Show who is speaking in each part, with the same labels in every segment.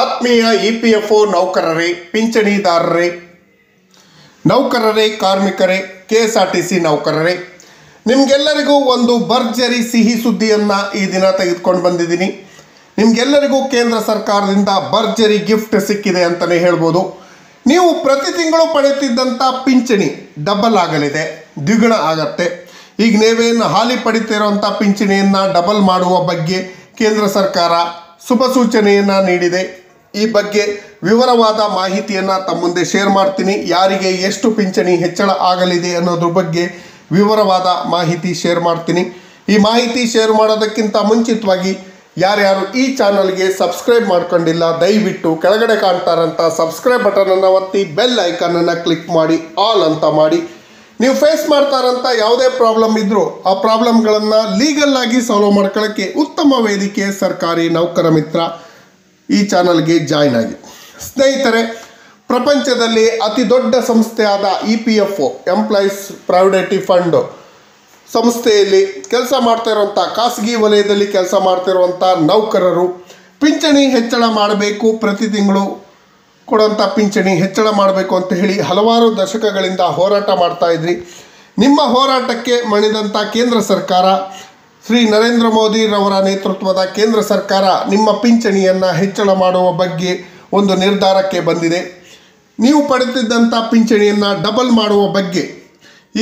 Speaker 1: ಆತ್ಮೀಯ EPFO ನೌಕರರೇ, ಪಿಂಚಣಿದಾರರೇ, ನೌಕರರೇ, ಕಾರ್ಮಿಕರೇ, KSRTC ನೌಕರರೇ, ನಿಮಗೆಲ್ಲರಿಗೂ ಒಂದು ಭರ್ಜರಿ ಸಿಹಿ ಸುದ್ದಿಯನ್ನು ಈ ದಿನ ತೆಗೆದುಕೊಂಡು ಬಂದಿದ್ದೀನಿ. ನಿಮಗೆಲ್ಲರಿಗೂ ಕೇಂದ್ರ ಸರ್ಕಾರದಿಂದ ಭರ್ಜರಿ ಗಿಫ್ಟ್ ಸಿಕ್ಕಿದೆ ಅಂತಲೇ ಹೇಳ್ಬೋದು. ನೀವು ಪ್ರತಿ ತಿಂಗಳು ಪಡೆಯುತ್ತಿದ್ದಂಥ ಪಿಂಚಣಿ ಡಬಲ್ ಆಗಲಿದೆ, ದ್ವಿಗುಣ ಆಗತ್ತೆ. ಈಗ ನೀವೇನು ಹಾಲಿ ಪಡಿತಿರೋಂಥ ಪಿಂಚಣಿಯನ್ನು ಡಬಲ್ ಮಾಡುವ ಬಗ್ಗೆ ಕೇಂದ್ರ ಸರ್ಕಾರ ಶುಭ ಸೂಚನೆಯನ್ನು ನೀಡಿದೆ. ಈ ಬಗ್ಗೆ ವಿವರವಾದ ಮಾಹಿತಿಯನ್ನು ತಮ್ಮ ಮುಂದೆ ಶೇರ್ ಮಾಡ್ತೀನಿ. ಯಾರಿಗೆ ಎಷ್ಟು ಪಿಂಚಣಿ ಹೆಚ್ಚಳ ಆಗಲಿದೆ ಅನ್ನೋದ್ರ ಬಗ್ಗೆ ವಿವರವಾದ ಮಾಹಿತಿ ಶೇರ್ ಮಾಡ್ತೀನಿ. ಈ ಮಾಹಿತಿ ಶೇರ್ ಮಾಡೋದಕ್ಕಿಂತ ಮುಂಚಿತವಾಗಿ ಯಾರ್ಯಾರು ಈ ಚಾನಲ್ಗೆ ಸಬ್ಸ್ಕ್ರೈಬ್ ಮಾಡ್ಕೊಂಡಿಲ್ಲ, ದಯವಿಟ್ಟು ಕೆಳಗಡೆ ಕಾಣ್ತಾರಂಥ ಸಬ್ಸ್ಕ್ರೈಬ್ ಬಟನನ್ನು ಒತ್ತಿ ಬೆಲ್ ಐಕನನ್ನು ಕ್ಲಿಕ್ ಮಾಡಿ ಆಲ್ ಅಂತ ಮಾಡಿ. ನೀವು ಫೇಸ್ ಮಾಡ್ತಾರಂಥ ಯಾವುದೇ ಪ್ರಾಬ್ಲಮ್ ಇದ್ದರೂ ಆ ಪ್ರಾಬ್ಲಮ್ಗಳನ್ನು ಲೀಗಲ್ ಆಗಿ ಸಾಲ್ವ್ ಮಾಡ್ಕೊಳ್ಳೋಕ್ಕೆ ಉತ್ತಮ ವೇದಿಕೆ ಸರ್ಕಾರಿ ನೌಕರ ಮಿತ್ರ. ಈ ಚಾನಲ್ಗೆ ಜಾಯ್ನ್ ಆಗಿ. ಸ್ನೇಹಿತರೆ, ಪ್ರಪಂಚದಲ್ಲಿ ಅತಿ ದೊಡ್ಡ ಸಂಸ್ಥೆಯಾದ ಇಪಿಎಫ್ಒ ಎಂಪ್ಲಾಯೀಸ್ ಪ್ರಾವಿಡೆಂಟ್ ಫಂಡ್ ಸಂಸ್ಥೆಯಲ್ಲಿ ಕೆಲಸ ಮಾಡ್ತಾ ಇರುವಂಥ, ಖಾಸಗಿ ವಲಯದಲ್ಲಿ ಕೆಲಸ ಮಾಡ್ತಿರುವಂಥ ನೌಕರರು ಪಿಂಚಣಿ ಹೆಚ್ಚಳ ಮಾಡಬೇಕು, ಪ್ರತಿ ತಿಂಗಳು ಕೊಡುವಂಥ ಪಿಂಚಣಿ ಹೆಚ್ಚಳ ಮಾಡಬೇಕು ಅಂತ ಹೇಳಿ ಹಲವಾರು ದಶಕಗಳಿಂದ ಹೋರಾಟ ಮಾಡ್ತಾ ಇದ್ರಿ. ನಿಮ್ಮ ಹೋರಾಟಕ್ಕೆ ಮಣಿದಂಥ ಕೇಂದ್ರ ಸರ್ಕಾರ, ಶ್ರೀ ನರೇಂದ್ರ ಮೋದಿರವರ ನೇತೃತ್ವದ ಕೇಂದ್ರ ಸರ್ಕಾರ ನಿಮ್ಮ ಪಿಂಚಣಿಯನ್ನು ಹೆಚ್ಚಳ ಮಾಡುವ ಬಗ್ಗೆ ಒಂದು ನಿರ್ಧಾರಕ್ಕೆ ಬಂದಿದೆ. ನೀವು ಪಡೆದಿದ್ದಂಥ ಪಿಂಚಣಿಯನ್ನು ಡಬಲ್ ಮಾಡುವ ಬಗ್ಗೆ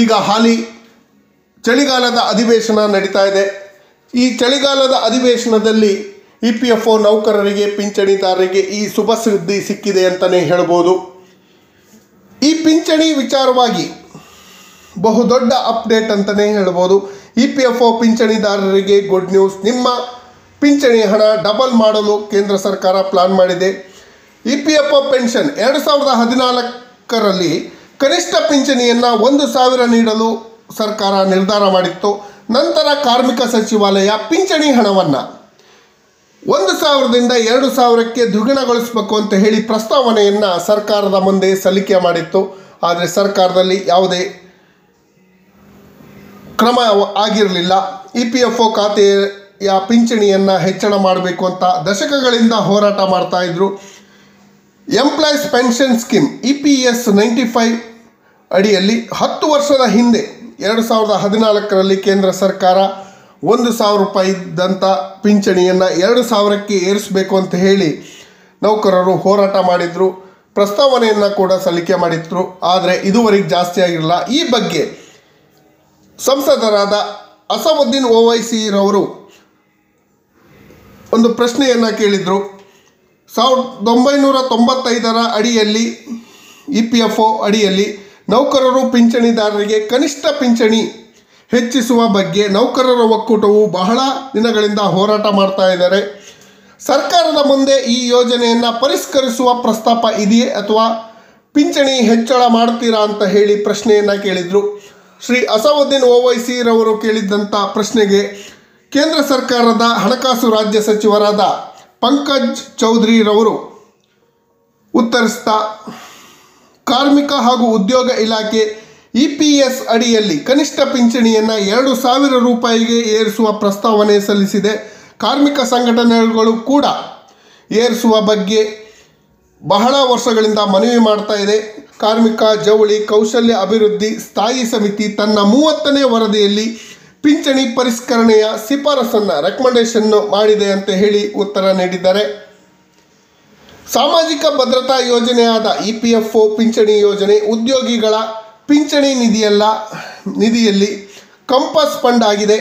Speaker 1: ಈಗ ಹಾಲಿ ಚಳಿಗಾಲದ ಅಧಿವೇಶನ ನಡೀತಾ ಇದೆ. ಈ ಚಳಿಗಾಲದ ಅಧಿವೇಶನದಲ್ಲಿ ಇಪಿಎಫ್ಒ ನೌಕರರಿಗೆ, ಪಿಂಚಣಿದಾರರಿಗೆ ಈ ಶುಭ ಸುದ್ದಿ ಸಿಕ್ಕಿದೆ ಅಂತಲೇ ಹೇಳ್ಬೋದು. ಈ ಪಿಂಚಣಿ ವಿಚಾರವಾಗಿ ಬಹುದೊಡ್ಡ ಅಪ್ಡೇಟ್ ಅಂತಲೇ ಹೇಳ್ಬೋದು. ಇಪಿಎಫ್ಒ ಪಿಂಚಣಿದಾರರಿಗೆ ಗುಡ್ ನ್ಯೂಸ್. ನಿಮ್ಮ ಪಿಂಚಣಿ ಹಣ ಡಬಲ್ ಮಾಡಲು ಕೇಂದ್ರ ಸರ್ಕಾರ ಪ್ಲಾನ್ ಮಾಡಿದೆ. ಇಪಿಎಫ್ಒ ಪೆನ್ಷನ್ 2014ರಲ್ಲಿ ಕನಿಷ್ಠ ಪಿಂಚಣಿಯನ್ನು 1,000 ನೀಡಲು ಸರ್ಕಾರ ನಿರ್ಧಾರ ಮಾಡಿತ್ತು. ನಂತರ ಕಾರ್ಮಿಕ ಸಚಿವಾಲಯ ಪಿಂಚಣಿ ಹಣವನ್ನು 1,000ದಿಂದ 2,000ಕ್ಕೆ ದ್ವಿಗುಣಗೊಳಿಸಬೇಕು ಅಂತ ಹೇಳಿ ಪ್ರಸ್ತಾವನೆಯನ್ನು ಸರ್ಕಾರದ ಮುಂದೆ ಸಲ್ಲಿಕೆ ಮಾಡಿತ್ತು. ಆದರೆ ಸರ್ಕಾರದಲ್ಲಿ ಯಾವುದೇ ಕ್ರಮ ಆಗಿರಲಿಲ್ಲ. ಇಪಿಎಫ್ಒ ಖಾತೆಯ ಪಿಂಚಣಿಯನ್ನು ಹೆಚ್ಚಳ ಮಾಡಬೇಕು ಅಂತ ದಶಕಗಳಿಂದ ಹೋರಾಟ ಮಾಡ್ತಾ ಇದ್ರು. ಎಂಪ್ಲಾಯೀಸ್ ಪೆನ್ಷನ್ ಸ್ಕೀಮ್ EPS 95 ಅಡಿಯಲ್ಲಿ 10 ವರ್ಷದ ಹಿಂದೆ 2014ರಲ್ಲಿ ಕೇಂದ್ರ ಸರ್ಕಾರ 1,000 ರೂಪಾಯಿ ಇದ್ದಂಥ ಪಿಂಚಣಿಯನ್ನು 2,000ಕ್ಕೆ ಏರಿಸಬೇಕು ಅಂತ ಹೇಳಿ ನೌಕರರು ಹೋರಾಟ ಮಾಡಿದರು, ಪ್ರಸ್ತಾವನೆಯನ್ನು ಕೂಡ ಸಲ್ಲಿಕೆ ಮಾಡಿದ್ರು. ಆದರೆ ಇದುವರೆಗೆ ಜಾಸ್ತಿ ಆಗಿರಲಿಲ್ಲ. ಈ ಬಗ್ಗೆ ಸಂಸದರಾದ ಅಸದುದ್ದೀನ್ ಓವೈಸಿರವರು ಒಂದು ಪ್ರಶ್ನೆಯನ್ನು ಕೇಳಿದರು. 1995ರ ಅಡಿಯಲ್ಲಿ ಇಪಿಎಫ್ಒ ಅಡಿಯಲ್ಲಿ ನೌಕರರು ಪಿಂಚಣಿದಾರರಿಗೆ ಕನಿಷ್ಠ ಪಿಂಚಣಿ ಹೆಚ್ಚಿಸುವ ಬಗ್ಗೆ ನೌಕರರ ಒಕ್ಕೂಟವು ಬಹಳ ದಿನಗಳಿಂದ ಹೋರಾಟ ಮಾಡ್ತಾ ಇದ್ದಾರೆ. ಸರ್ಕಾರದ ಮುಂದೆ ಈ ಯೋಜನೆಯನ್ನು ಪರಿಷ್ಕರಿಸುವ ಪ್ರಸ್ತಾಪ ಇದೆಯೇ ಅಥವಾ ಪಿಂಚಣಿ ಹೆಚ್ಚಳ ಮಾಡ್ತೀರಾ ಅಂತ ಹೇಳಿ ಪ್ರಶ್ನೆಯನ್ನು ಕೇಳಿದರು. ಶ್ರೀ ಅಸದುದ್ದೀನ್ ಓವೈಸಿರವರು ಕೇಳಿದ್ದಂಥ ಪ್ರಶ್ನೆಗೆ ಕೇಂದ್ರ ಸರ್ಕಾರದ ಹಣಕಾಸು ರಾಜ್ಯ ಸಚಿವರಾದ ಪಂಕಜ್ ಚೌಧರಿರವರು ಉತ್ತರಿಸ್ತಾ, ಕಾರ್ಮಿಕ ಹಾಗೂ ಉದ್ಯೋಗ ಇಲಾಖೆ EPS ಅಡಿಯಲ್ಲಿ ಕನಿಷ್ಠ ಪಿಂಚಣಿಯನ್ನು 2,000 ರೂಪಾಯಿಗೆ ಏರಿಸುವ ಪ್ರಸ್ತಾವನೆ ಸಲ್ಲಿಸಿದೆ. ಕಾರ್ಮಿಕ ಸಂಘಟನೆಗಳು ಕೂಡ ಏರಿಸುವ ಬಗ್ಗೆ ಬಹಳ ವರ್ಷಗಳಿಂದ ಮನವಿ ಮಾಡ್ತಾ ಇದೆ. ಕಾರ್ಮಿಕ ಜವಳಿ ಕೌಶಲ್ಯ ಅಭಿವೃದ್ಧಿ ಸ್ಥಾಯಿ ಸಮಿತಿ ತನ್ನ 30ನೇ ವರದಿಯಲ್ಲಿ ಪಿಂಚಣಿ ಪರಿಷ್ಕರಣೆಯ ಶಿಫಾರಸನ್ನು ರೆಕಮೆಂಡೇಶನ್ ಮಾಡಿದೆ ಅಂತ ಹೇಳಿ ಉತ್ತರ ನೀಡಿದ್ದಾರೆ. ಸಾಮಾಜಿಕ ಭದ್ರತಾ ಯೋಜನೆಯಾದ EPFO ಪಿಂಚಣಿ ಯೋಜನೆ ಉದ್ಯೋಗಿಗಳ ಪಿಂಚಣಿ ನಿಧಿಯಲ್ಲಿ ಕಂಪಸ್ ಫಂಡ್ ಆಗಿದೆ.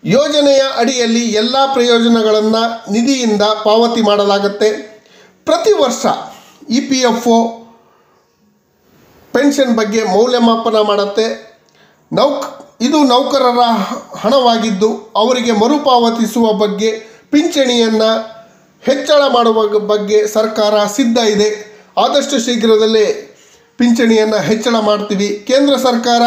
Speaker 1: ಯೋಜನೆಯ ಅಡಿಯಲ್ಲಿ ಎಲ್ಲ ಪ್ರಯೋಜನಗಳನ್ನು ನಿಧಿಯಿಂದ ಪಾವತಿ ಮಾಡಲಾಗುತ್ತೆ. ಪ್ರತಿ ವರ್ಷ EPFO ಪೆನ್ಷನ್ ಬಗ್ಗೆ ಮೌಲ್ಯಮಾಪನ ಮಾಡುತ್ತೆ. ಇದು ನೌಕರರ ಹಣವಾಗಿದ್ದು ಅವರಿಗೆ ಮರುಪಾವತಿಸುವ ಬಗ್ಗೆ, ಪಿಂಚಣಿಯನ್ನು ಹೆಚ್ಚಳ ಮಾಡುವ ಬಗ್ಗೆ ಸರ್ಕಾರ ಸಿದ್ಧ ಇದೆ. ಆದಷ್ಟು ಶೀಘ್ರದಲ್ಲೇ ಪಿಂಚಣಿಯನ್ನು ಹೆಚ್ಚಳ ಮಾಡ್ತೀವಿ. ಕೇಂದ್ರ ಸರ್ಕಾರ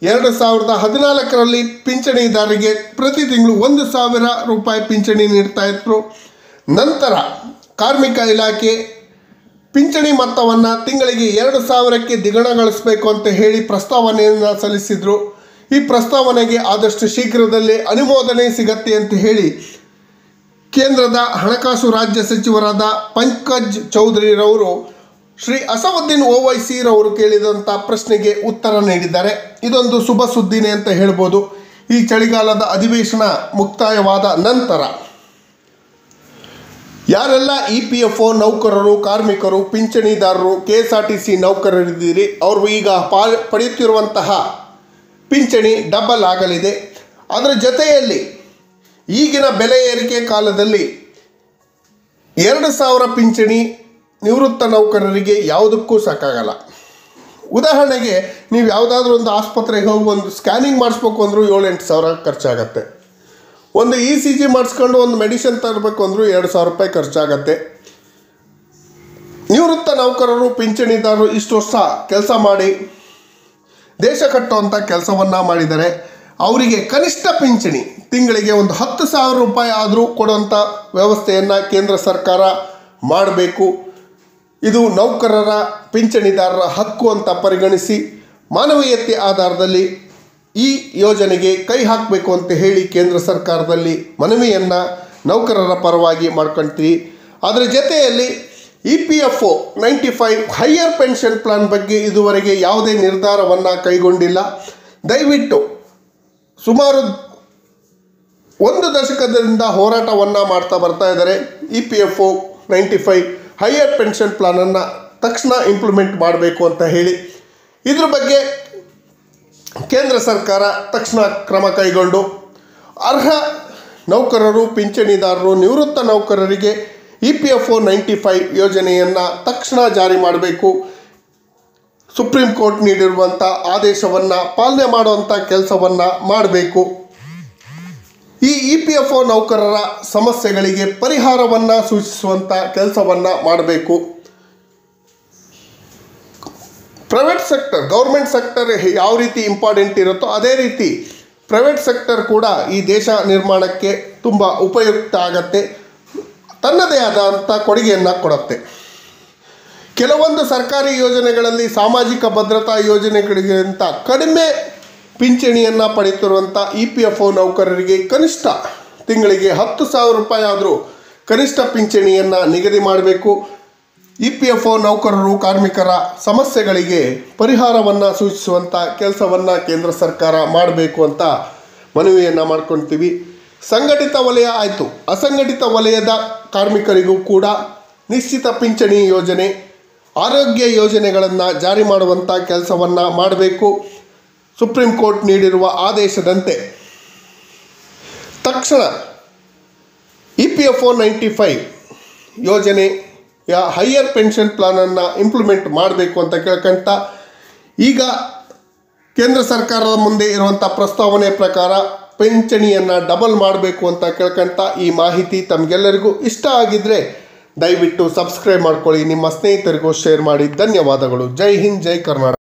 Speaker 1: 2014ರಲ್ಲಿ ಪಿಂಚಣಿದಾರರಿಗೆ ಪ್ರತಿ ತಿಂಗಳು 1,000 ರೂಪಾಯಿ ಪಿಂಚಣಿ ನೀಡ್ತಾ ಇದ್ರು. ನಂತರ ಕಾರ್ಮಿಕ ಇಲಾಖೆ ಪಿಂಚಣಿ ಮೊತ್ತವನ್ನು ತಿಂಗಳಿಗೆ 2,000ಕ್ಕೆ ದ್ವಿಗುಣಗೊಳಿಸಬೇಕು ಅಂತ ಹೇಳಿ ಪ್ರಸ್ತಾವನೆಯನ್ನು ಸಲ್ಲಿಸಿದರು. ಈ ಪ್ರಸ್ತಾವನೆಗೆ ಆದಷ್ಟು ಶೀಘ್ರದಲ್ಲೇ ಅನುಮೋದನೆ ಸಿಗತ್ತೆ ಅಂತ ಹೇಳಿ ಕೇಂದ್ರದ ಹಣಕಾಸು ರಾಜ್ಯ ಸಚಿವರಾದ ಪಂಕಜ್ ಚೌಧರಿರವರು ಶ್ರೀ ಅಸದುದ್ದೀನ್ ಓವೈಸಿ ರವರು ಕೇಳಿದಂಥ ಪ್ರಶ್ನೆಗೆ ಉತ್ತರ ನೀಡಿದ್ದಾರೆ. ಇದೊಂದು ಶುಭ ಸುದ್ದಿನೇ ಅಂತ ಹೇಳ್ಬೋದು. ಈ ಚಳಿಗಾಲದ ಅಧಿವೇಶನ ಮುಕ್ತಾಯವಾದ ನಂತರ ಯಾರೆಲ್ಲ EPFO ನೌಕರರು, ಕಾರ್ಮಿಕರು, ಪಿಂಚಣಿದಾರರು, KSRTC ನೌಕರರಿದ್ದೀರಿ, ಅವರು ಈಗ ಪಡೆಯುತ್ತಿರುವಂತಹ ಪಿಂಚಣಿ ಡಬಲ್ ಆಗಲಿದೆ. ಅದರ ಜೊತೆಯಲ್ಲಿ ಈಗಿನ ಬೆಲೆ ಏರಿಕೆ ಕಾಲದಲ್ಲಿ 2,000 ಪಿಂಚಣಿ ನಿವೃತ್ತ ನೌಕರರಿಗೆ ಯಾವುದಕ್ಕೂ ಸಾಕಾಗಲ್ಲ. ಉದಾಹರಣೆಗೆ ನೀವು ಯಾವುದಾದ್ರೂ ಒಂದು ಆಸ್ಪತ್ರೆಗೆ ಹೋಗಿ ಒಂದು ಸ್ಕ್ಯಾನಿಂಗ್ ಮಾಡಿಸ್ಬೇಕು ಅಂದರೂ 7-8 ಸಾವಿರ ಖರ್ಚಾಗತ್ತೆ. ಒಂದು ECG ಮಾಡಿಸ್ಕೊಂಡು ಒಂದು ಮೆಡಿಸಿನ್ ತರಬೇಕು ಅಂದರೂ 2,000 ರೂಪಾಯಿ ಖರ್ಚಾಗತ್ತೆ. ನಿವೃತ್ತ ನೌಕರರು, ಪಿಂಚಣಿದಾರರು ಇಷ್ಟು ವರ್ಷ ಕೆಲಸ ಮಾಡಿ ದೇಶ ಕಟ್ಟುವಂಥ ಕೆಲಸವನ್ನು ಮಾಡಿದರೆ ಅವರಿಗೆ ಕನಿಷ್ಠ ಪಿಂಚಣಿ ತಿಂಗಳಿಗೆ ಒಂದು 10,000 ರೂಪಾಯಿ ಆದರೂ ಕೊಡುವಂಥ ವ್ಯವಸ್ಥೆಯನ್ನು ಕೇಂದ್ರ ಸರ್ಕಾರ ಮಾಡಬೇಕು. ಇದು ನೌಕರರ, ಪಿಂಚಣಿದಾರರ ಹಕ್ಕು ಅಂತ ಪರಿಗಣಿಸಿ ಮಾನವೀಯತೆ ಆಧಾರದಲ್ಲಿ ಈ ಯೋಜನೆಗೆ ಕೈ ಹಾಕಬೇಕು ಅಂತ ಹೇಳಿ ಕೇಂದ್ರ ಸರ್ಕಾರದಲ್ಲಿ ಮನವಿಯನ್ನು ನೌಕರರ ಪರವಾಗಿ ಮಾಡ್ಕೊಳ್ತೀವಿ. ಅದರ ಜೊತೆಯಲ್ಲಿ EPFO 95 ಹೈಯರ್ ಪೆನ್ಷನ್ ಪ್ಲಾನ್ ಬಗ್ಗೆ ಇದುವರೆಗೆ ಯಾವುದೇ ನಿರ್ಧಾರವನ್ನು ಕೈಗೊಂಡಿಲ್ಲ. ದಯವಿಟ್ಟು ಸುಮಾರು 1 ದಶಕದಿಂದ ಹೋರಾಟವನ್ನು ಮಾಡ್ತಾ ಬರ್ತಾ ಇದ್ದಾರೆ. EPFO 95 ಹೈಯರ್ ಪೆನ್ಷನ್ ಪ್ಲಾನನ್ನು ತಕ್ಷಣ ಇಂಪ್ಲಿಮೆಂಟ್ ಮಾಡಬೇಕು ಅಂತ ಹೇಳಿ ಇದ್ರ ಬಗ್ಗೆ ಕೇಂದ್ರ ಸರ್ಕಾರ ತಕ್ಷಣ ಕ್ರಮ ಕೈಗೊಂಡು ಅರ್ಹ ನೌಕರರು, ಪಿಂಚಣಿದಾರರು, ನಿವೃತ್ತ ನೌಕರರಿಗೆ EPFO 95 ಯೋಜನೆಯನ್ನು ತಕ್ಷಣ ಜಾರಿ ಮಾಡಬೇಕು. ಸುಪ್ರೀಂ ಕೋರ್ಟ್ ನೀಡಿರುವಂಥ ಆದೇಶವನ್ನು ಪಾಲನೆ ಮಾಡುವಂಥ ಕೆಲಸವನ್ನು ಮಾಡಬೇಕು. ಈ EPFO ನೌಕರರ ಸಮಸ್ಯೆಗಳಿಗೆ ಪರಿಹಾರವನ್ನು ಸೂಚಿಸುವಂಥ ಕೆಲಸವನ್ನು ಮಾಡಬೇಕು. ಪ್ರೈವೇಟ್ ಸೆಕ್ಟರ್, ಗೌರ್ಮೆಂಟ್ ಸೆಕ್ಟರ್ ಯಾವ ರೀತಿ ಇಂಪಾರ್ಟೆಂಟ್ ಇರುತ್ತೋ ಅದೇ ರೀತಿ ಪ್ರೈವೇಟ್ ಸೆಕ್ಟರ್ ಕೂಡ ಈ ದೇಶ ನಿರ್ಮಾಣಕ್ಕೆ ತುಂಬ ಉಪಯುಕ್ತ ಆಗತ್ತೆ, ತನ್ನದೇ ಆದಂಥ ಕೊಡುಗೆಯನ್ನು ಕೊಡುತ್ತೆ. ಕೆಲವೊಂದು ಸರ್ಕಾರಿ ಯೋಜನೆಗಳಲ್ಲಿ ಸಾಮಾಜಿಕ ಭದ್ರತಾ ಯೋಜನೆಗಳಿಗಿಂತ ಕಡಿಮೆ ಪಿಂಚಣಿಯನ್ನು ಪಡೆಯುತ್ತಿರುವಂಥ EPFO ನೌಕರರಿಗೆ ಕನಿಷ್ಠ ತಿಂಗಳಿಗೆ 10,000 ರೂಪಾಯಿ ಆದರೂ ಕನಿಷ್ಠ ಪಿಂಚಣಿಯನ್ನು ನಿಗದಿ ಮಾಡಬೇಕು. EPFO ನೌಕರರು, ಕಾರ್ಮಿಕರ ಸಮಸ್ಯೆಗಳಿಗೆ ಪರಿಹಾರವನ್ನು ಸೂಚಿಸುವಂಥ ಕೆಲಸವನ್ನು ಕೇಂದ್ರ ಸರ್ಕಾರ ಮಾಡಬೇಕು ಅಂತ ಮನವಿಯನ್ನು ಮಾಡ್ಕೊಳ್ತೀವಿ. ಸಂಘಟಿತ ವಲಯ ಆಯಿತು, ಅಸಂಘಟಿತ ವಲಯದ ಕಾರ್ಮಿಕರಿಗೂ ಕೂಡ ನಿಶ್ಚಿತ ಪಿಂಚಣಿ ಯೋಜನೆ, ಆರೋಗ್ಯ ಯೋಜನೆಗಳನ್ನು ಜಾರಿ ಮಾಡುವಂಥ ಕೆಲಸವನ್ನು ಮಾಡಬೇಕು. ಸುಪ್ರೀಂ ಕೋರ್ಟ್ ನೀಡಿರುವ ಆದೇಶದಂತೆ ತಕ್ಷಣ EPFO 95 ಯೋಜನೆಯ ಹೈಯರ್ ಪೆನ್ಷನ್ ಪ್ಲಾನನ್ನು ಇಂಪ್ಲಿಮೆಂಟ್ ಮಾಡಬೇಕು ಅಂತ ಕೇಳ್ಕೊಂತ ಈಗ ಕೇಂದ್ರ ಸರ್ಕಾರದ ಮುಂದೆ ಇರುವಂಥ ಪ್ರಸ್ತಾವನೆ ಪ್ರಕಾರ ಪಿಂಚಣಿಯನ್ನು ಡಬಲ್ ಮಾಡಬೇಕು ಅಂತ ಕೇಳ್ಕೊಂತ ಈ ಮಾಹಿತಿ ತಮಗೆಲ್ಲರಿಗೂ ಇಷ್ಟ ಆಗಿದ್ದರೆ ದಯವಿಟ್ಟು ಸಬ್ಸ್ಕ್ರೈಬ್ ಮಾಡ್ಕೊಳ್ಳಿ, ನಿಮ್ಮ ಸ್ನೇಹಿತರಿಗೂ ಶೇರ್ ಮಾಡಿ. ಧನ್ಯವಾದಗಳು. ಜೈ ಹಿಂದ್, ಜೈ ಕರ್ನಾಟಕ.